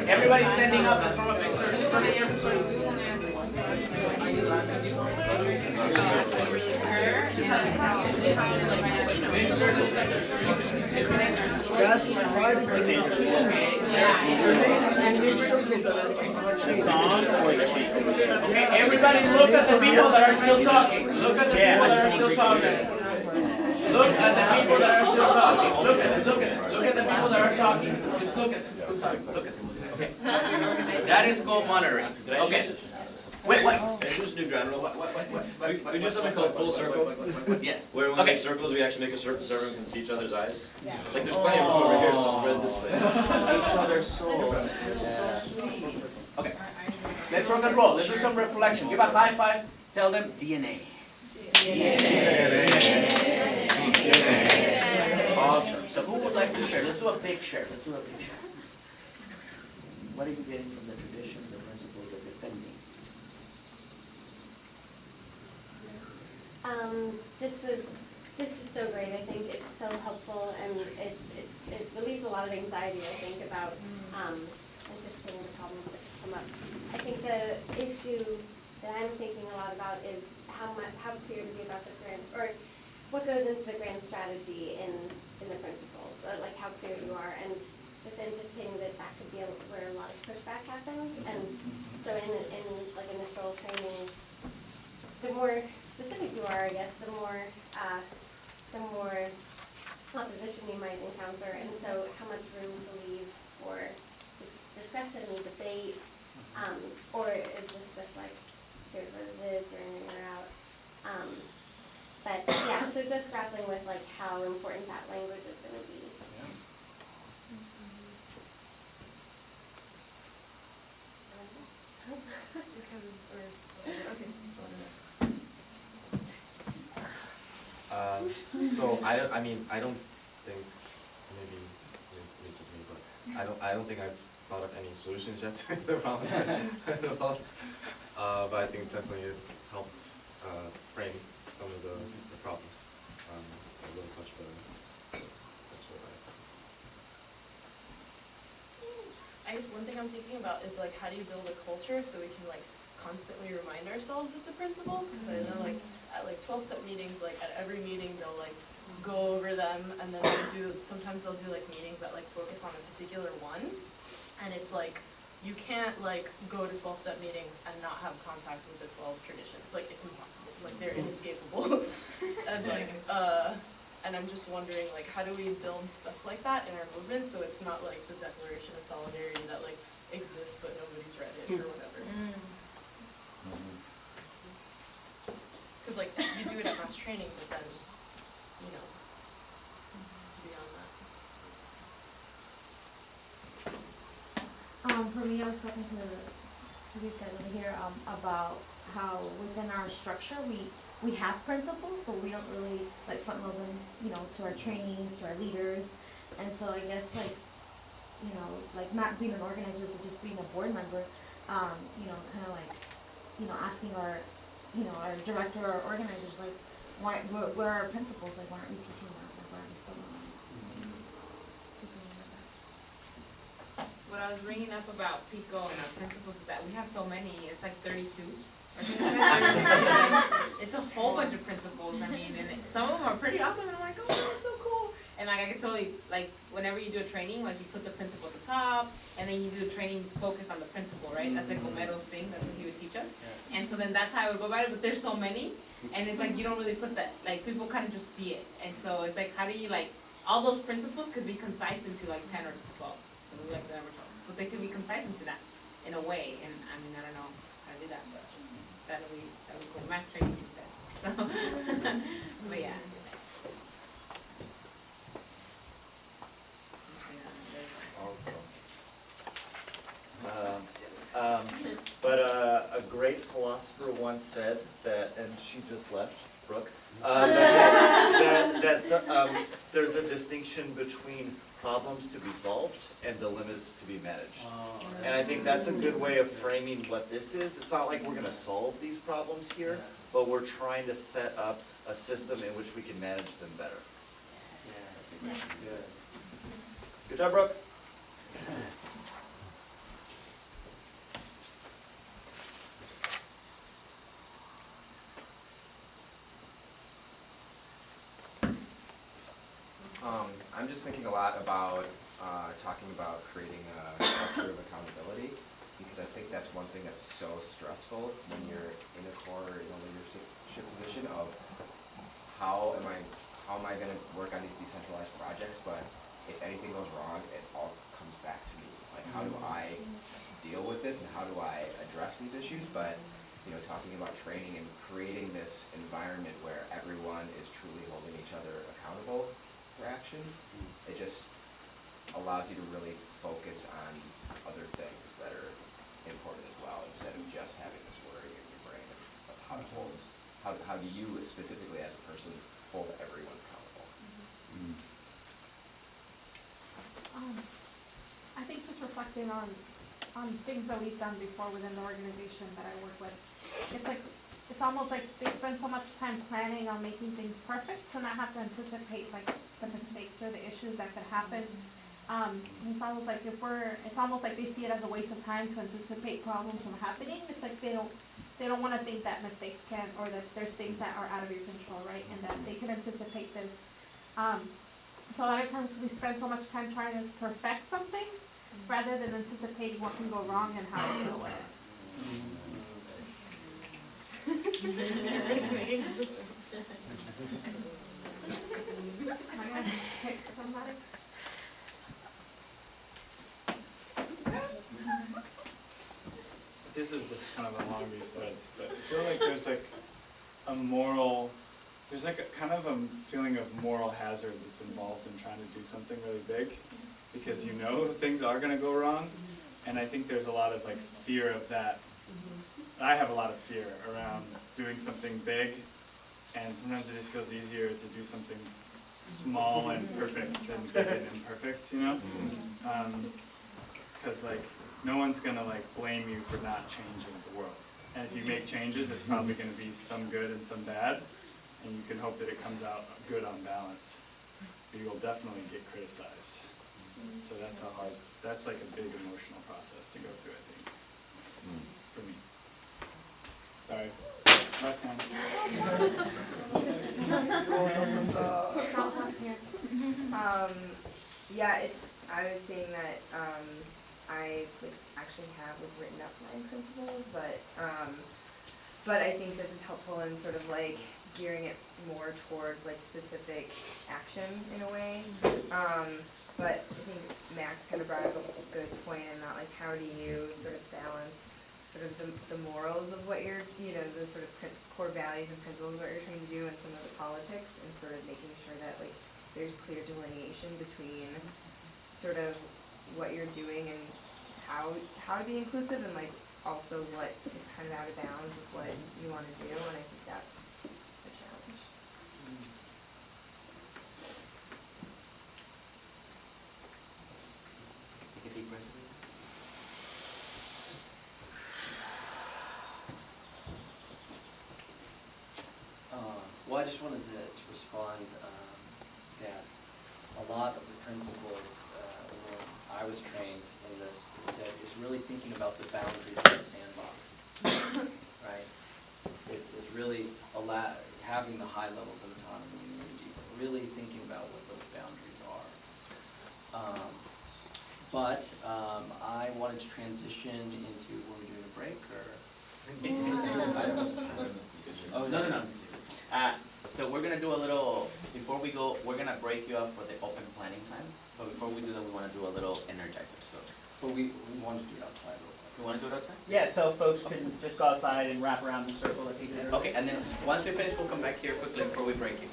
Everybody standing up. Let's form a big circle. That's private to the Okay, everybody look at the people that are still talking. Look at the people that are still talking. Look at the people that are still talking. Look at them, look at them. Look at the people that are talking. Just look at them. Who's talking? Look at them. Okay. That is called monitoring. Okay. Wait, what? Can I just do ground rule? What? We do something called full circle, Yes. where when we Okay. make circles, we actually make a circle so everyone can see each other's eyes. Like there's plenty of room over here, so spread this way. Each other's souls. They're so sweet. Okay. Let's rock and roll. Let's do some reflection. Give a high five. Tell them DNA. Awesome. So who would like to share? Let's do a big share. Let's do a big share. What are you getting from the traditions, the principles of defending? This is so great. I think it's so helpful, and it relieves a lot of anxiety, I think, about anticipating the problems that come up. I think the issue that I'm thinking a lot about is how clear to be about the grand, or what goes into the grand strategy in the principles, like how clear you are, and just anticipating that could be where a lot of pushback happens. And so in like initial training, the more specific you are, I guess, the more opposition you might encounter, and so how much room to leave for discussion, debate, or is this just like, here's what it is, you're in and you're out. But yeah, so just grappling with like how important that language is going to be. So I mean, I don't think, maybe just me, but I don't think I've thought of any solutions yet to the problem. But I think definitely it's helped frame some of the problems a little much better. So that's what I guess one thing I'm thinking about is like, how do you build a culture so we can like constantly remind ourselves of the principles? Because I know like at like 12-step meetings, like at every meeting they'll like go over them, and then sometimes they'll do like meetings that like focus on a particular one, and it's like you can't like go to 12-step meetings and not have contact with the 12 traditions. Like it's impossible. Like they're inescapable. And like and I'm just wondering, like, how do we build stuff like that in our movement so it's not like the Declaration of Solidarity that like exists but nobody's read it or whatever. Because like you do it at mass training, but then you know beyond that. For me, I was talking to these guys over here about how within our structure we have principles, but we don't really like front load them, to our trainees, to our leaders, and so I guess like not being an organizer, but just being a board member, kind of like, asking our director or organizers, like, where are our principles? Like, why aren't we teaching that? Like, why aren't we putting them on? What I was bringing up about PICO and our principles is that we have so many, it's like 32. Or something like that. It's a whole bunch of principles, I mean, and some of them are pretty awesome, and I'm like, oh, that's so cool. And like, I can totally, like, whenever you do a training, like, you put the principle at the top, and then you do a training focused on the principle, right? That's like Homero's thing, that's what he would teach us. And so then that's how I would go about it, but there's so many, and it's like, you don't really put that, like, people kind of just see it. And so it's like, how do you, like, all those principles could be concise into like 10 or 12, so like 11 or 12. So they could be concise into that, in a way, and I mean, I don't know how to do that, but that would go mass training instead, so, but yeah. But a great philosopher once said that, and she just left, Brooke, there's a distinction between problems to be solved and dilemmas to be managed. And I think that's a good way of framing what this is. It's not like we're going to solve these problems here, but we're trying to set up a system in which we can manage them better. Yeah, that's good. Good job, Brooke. I'm just thinking a lot about talking about creating a culture of accountability, because I think that's one thing that's so stressful when you're in a core, leadership position of how am I gonna work on these decentralized projects, but if anything goes wrong, it all comes back to me. Like, how do I deal with this and how do I address these issues? But talking about training and creating this environment where everyone is truly holding each other accountable for actions, it just allows you to really focus on other things that are important as well, instead of just having this worry in your brain of how to hold, how do you specifically as a person hold everyone accountable? I think just reflecting on things that we've done before within the organization that I work with, it's almost like they spend so much time planning on making things perfect to not have to anticipate like the mistakes or the issues that could happen. It's almost like it's almost like they see it as a waste of time to anticipate problems from happening. It's like they don't want to think that mistakes can, or that there's things that are out of your control, right? And that they can anticipate this. So a lot of times we spend so much time trying to perfect something rather than anticipating what can go wrong and how to deal with it. Am I gonna pick somebody? This is just kind of along these threads, but I feel like there's like a kind of a feeling of moral hazard that's involved in trying to do something really big, because things are gonna go wrong, and I think there's a lot of like fear of that. I have a lot of fear around doing something big, and sometimes it just feels easier to do something small and perfect than big and imperfect, because like no one's gonna like blame you for not changing the world, and if you make changes, it's probably gonna be some good and some bad, and you can hope that it comes out good on balance, but you will definitely get criticized. So that's like a big emotional process to go through, I think, for me. Sorry. Left hand. I was saying that I would actually have written up my principles, but I think this is helpful in sort of like gearing it more towards like specific action in a way. But I think Max kind of brought up a good point in that, like, how do you sort of balance sort of the morals of what you're, the sort of core values and principles of what you're trying to do, and some of the politics, and sort of making sure that like there's clear delineation between sort of what you're doing and how to be inclusive, and like also what is kind of out of bounds with what you want to do, and I think that's a challenge. Take a deep breath. Well, I just wanted to respond that a lot of the principles, when I was trained in this, said is really thinking about the boundaries of the sandbox, right? It's really having the high levels of autonomy and unity, but really thinking about what those boundaries are. But I wanted to transition into, were we doing a break or? Oh, no. So we're gonna do a little, before we go, we're gonna break you up for the open planning time. But before we do that, we wanna do a little energizer, so. But we want to do it outside real quick. You wanna do it outside? Yeah, so folks can just go outside and wrap around the circle if you did. Okay, and then once we finish, we'll come back here quickly before we break you.